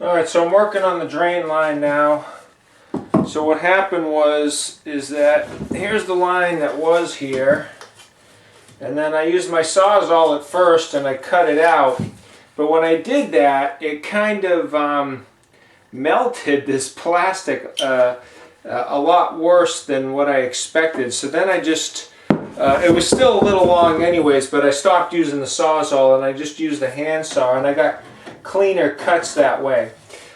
Alright, so I'm working on the drain line now. So what happened is that here's the line that was here, and then I used my Sawzall at first and I cut it out. But when I did that, it kind of melted this plastic a lot worse than what I expected. So then I just, it was still a little long anyways, but I stopped using the Sawzall and I just used the hand saw, and I got cleaner cuts that way.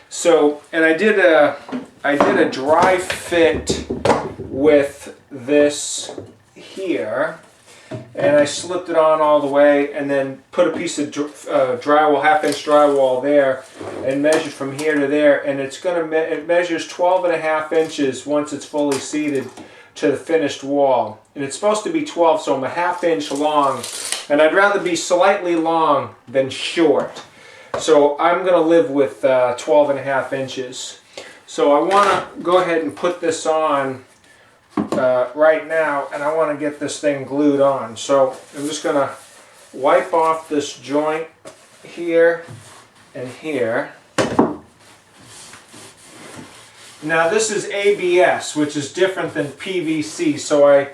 So, and I did a dry fit with this here, and I slipped it on all the way, and then put a piece of drywall, half-inch drywall there, and measured from here to there, and it measures 12.5 inches once it's fully seated to the finished wall, and it's supposed to be 12, so I'm a half-inch long, and I'd rather be slightly long than short. So I'm going to live with 12.5 inches. So I want to go ahead and put this on right now, and I want to get this thing glued on. So I'm just going to wipe off this joint here and here. Now this is ABS, which is different than PVC, so I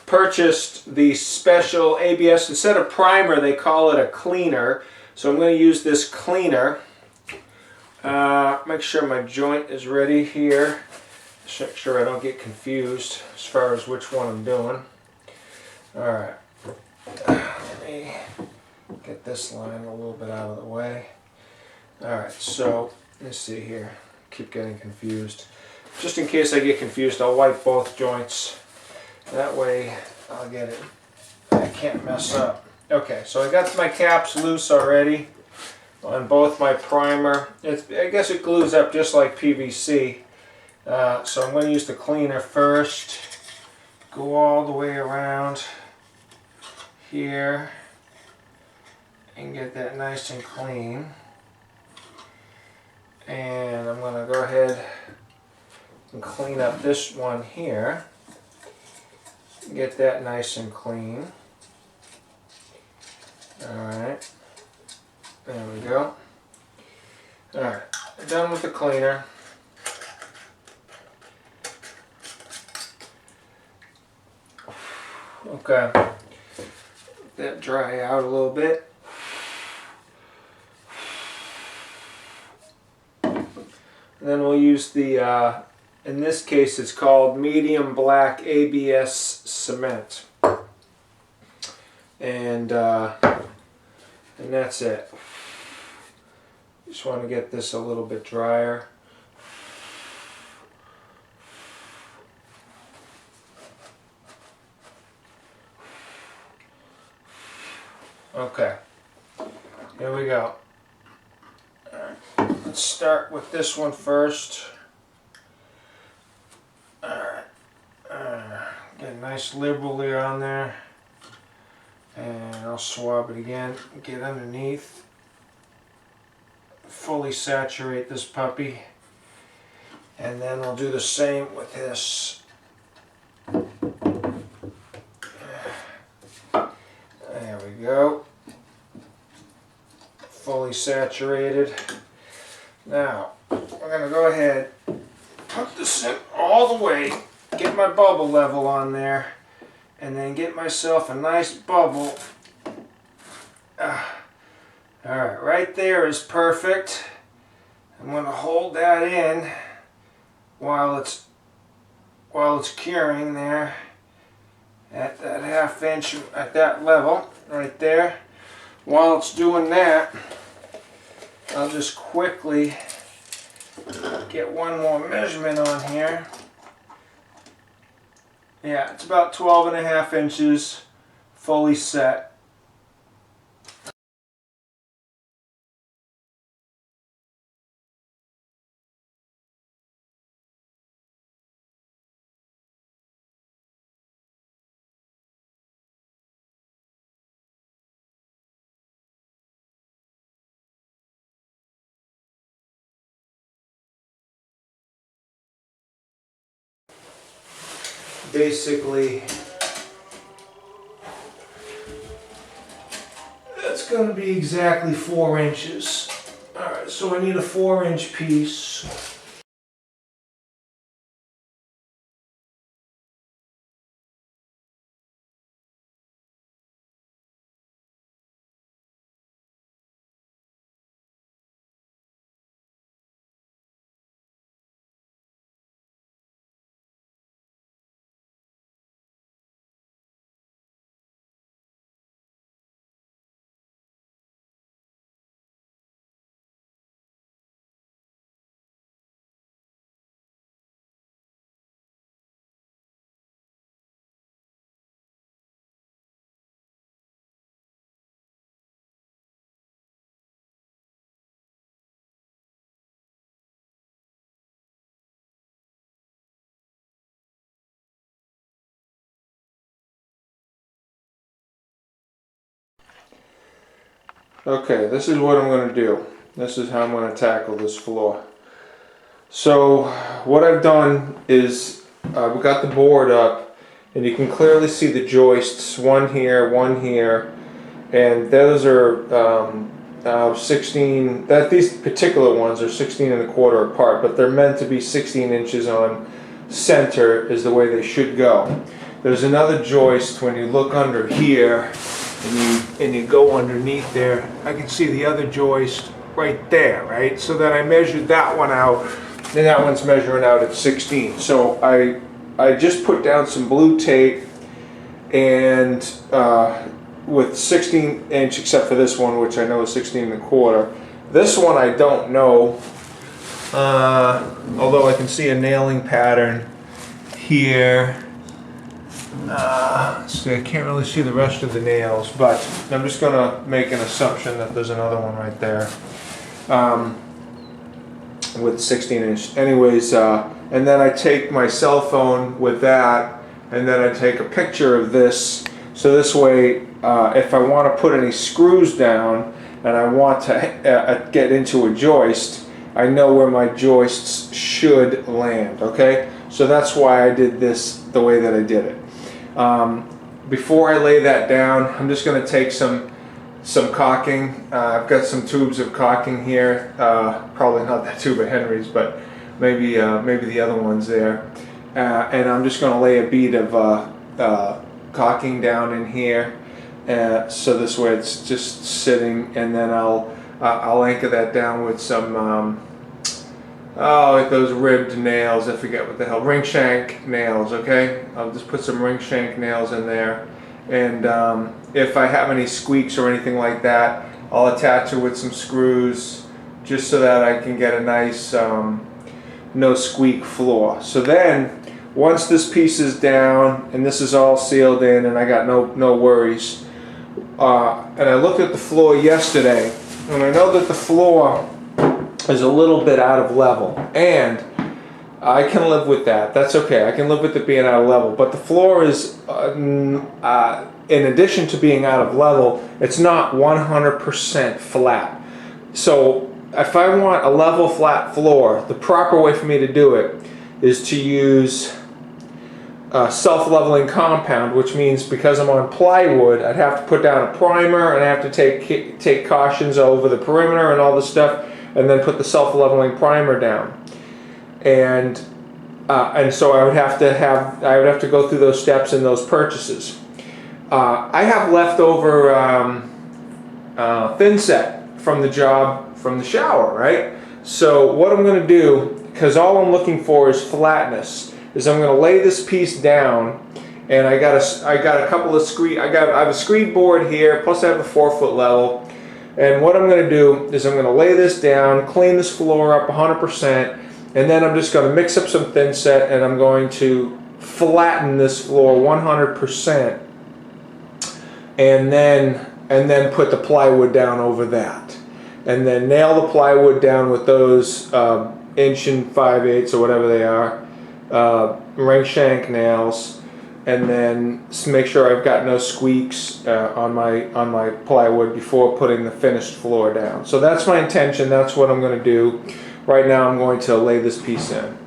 purchased the special ABS. Instead of primer, they call it a cleaner. So I'm going to use this cleaner. Make sure my joint is ready here. Make sure I don't get confused as far as which one I'm doing. Alright. Let me get this line a little bit out of the way. Alright, so let's see here. Keep getting confused. Just in case I get confused, I'll wipe both joints. That way I'll get it. I can't mess up. Okay, so I got my caps loose already on both my primer. I guess it glues up just like PVC. So I'm going to use the cleaner first. Go all the way around here and get that nice and clean. And I'm going to go ahead and clean up this one here. Get that nice and clean. Alright, there we go. Alright, done with the cleaner. Okay, let that dry out a little bit. And then we'll use the, in this case it's called medium black ABS cement. And that's it. Just want to get this a little bit drier. Okay, here we go. Alright, let's start with this one first. Alright, get a nice liberal there on there. And I'll swab it again, get underneath, fully saturate this puppy, and then I'll do the same with this. There we go, fully saturated. Now, we're going to go ahead, put this in all the way, get my bubble level on there, and then get myself a nice bubble. Alright, right there is perfect. I'm going to hold that in while it's curing there at that half-inch, at that level right there. While it's doing that, I'll just quickly get one more measurement on here. Yeah, it's about 12.5 inches fully set. Basically, that's going to be exactly 4 inches. Alright, so I need a 4-inch piece. Okay, this is what I'm going to do. This is how I'm going to tackle this floor. So what I've done is we got the board up, and you can clearly see the joists, one here, and those are 16. These particular ones are 16 1/4 apart, but they're meant to be 16 inches on center is the way they should go. There's another joist when you look under here. And you go underneath there, I can see the other joist right there, right? So then I measured that one out, and that one's measuring out at 16. So I just put down some blue tape, and with 16 inch, except for this one, which I know is 16 1/4. This one I don't know, although I can see a nailing pattern here. So I can't really see the rest of the nails, but I'm just going to make an assumption that there's another one right there with 16 inch. Anyways, and then I take my cell phone with that, and then I take a picture of this, so this way if I want to put any screws down and I want to get into a joist, I know where my joists should land, okay? So that's why I did this the way that I did it. Before I lay that down, I'm just going to take some caulking. I've got some tubes of caulking here. Probably not that tube of Henry's, but maybe the other ones there. And I'm just going to lay a bead of caulking down in here, so this way it's just sitting, and then I'll anchor that down with some like those ribbed nails. I forget what the hell, ring shank nails. Okay, I'll just put some ring shank nails in there, and if I have any squeaks or anything like that, I'll attach it with some screws, just so that I can get a nice no squeak floor. So then once this piece is down and this is all sealed in and I got no worries, and I looked at the floor yesterday, and I know that the floor is a little bit out of level, and I can live with that. That's okay. I can live with it being out of level. But the floor is, in addition to being out of level, it's not 100% flat. So if I want a level flat floor, the proper way for me to do it is to use self-leveling compound, which means because I'm on plywood, I'd have to put down a primer, and I have to take cautions over the perimeter and all this stuff, and then put the self-leveling primer down, and so I would have to go through those steps and those purchases. I have leftover thin set from the job from the shower, right? So what I'm going to do, because all I'm looking for is flatness, is I'm going to lay this piece down, and I got a couple of I have a screed board here, plus I have a 4-foot level. And what I'm going to do is I'm going to lay this down, clean this floor up 100%, and then I'm just going to mix up some thin set, and I'm going to flatten this floor 100%, and then put the plywood down over that, and then nail the plywood down with those 1 5/8 or whatever they are ring shank nails, and then make sure I've got no squeaks on my plywood before putting the finished floor down. So that's my intention. That's what I'm going to do. Right now I'm going to lay this piece in.